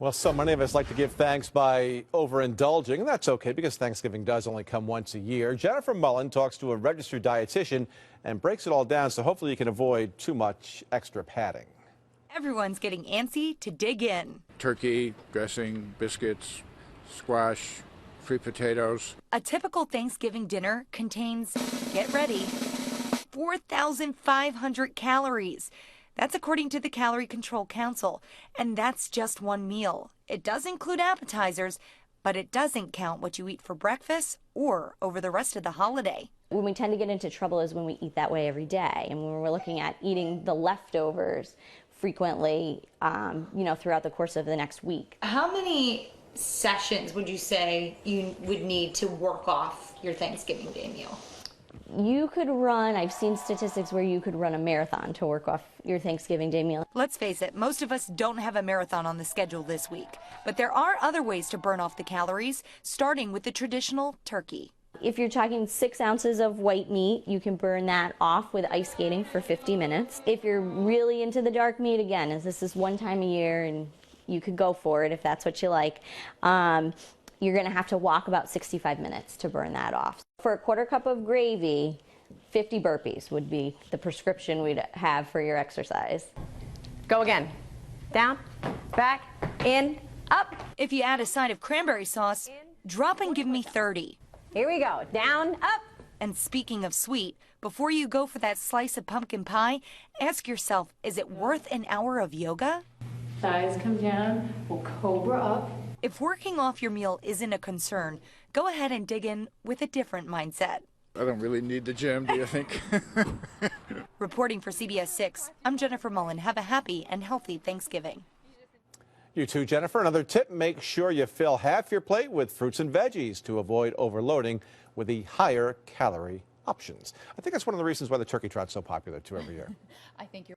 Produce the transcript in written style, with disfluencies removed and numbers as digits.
Well, so many of us like to give thanks by overindulging, and that's okay because Thanksgiving does only come once a year. Jennifer Mullen talks to a registered dietitian and breaks it all down so hopefully you can avoid too much extra padding. Everyone's getting antsy to dig in. Turkey, dressing, biscuits, squash, sweet potatoes. A typical Thanksgiving dinner contains, get ready, 4,500 calories. That's according to the Calorie Control Council, and that's just one meal. It does include appetizers, but it doesn't count what you eat for breakfast or over the rest of the holiday. When we tend to get into trouble is when we eat that way every day, and when we're looking at eating the leftovers frequently, throughout the course of the next week. How many sessions would you say you would need to work off your Thanksgiving Day meal? You could run, I've seen statistics where you could run a marathon to work off your Thanksgiving Day meal. Let's face it, most of us don't have a marathon on the schedule this week. But there are other ways to burn off the calories, starting with the traditional turkey. If you're talking 6 ounces of white meat, you can burn that off with ice skating for 50 minutes. If you're really into the dark meat, again, as this is one time a year and you could go for it if that's what you like, you're going to have to walk about 65 minutes to burn that off. For a quarter cup of gravy, 50 burpees would be the prescription we'd have for your exercise. Go again. Down, back, in, up. If you add a side of cranberry sauce, drop and give me 30. Here we go. Down, up. And speaking of sweet, before you go for that slice of pumpkin pie, ask yourself, is it worth an hour of yoga? Thighs come down, we'll cobra up. If working off your meal isn't a concern, go ahead and dig in with a different mindset. I don't really need the gym, do you think? Reporting for CBS 6, I'm Jennifer Mullen. Have a happy and healthy Thanksgiving. You too, Jennifer. Another tip, make sure you fill half your plate with fruits and veggies to avoid overloading with the higher calorie options. I think that's one of the reasons why the turkey trot's so popular too every year. I think you're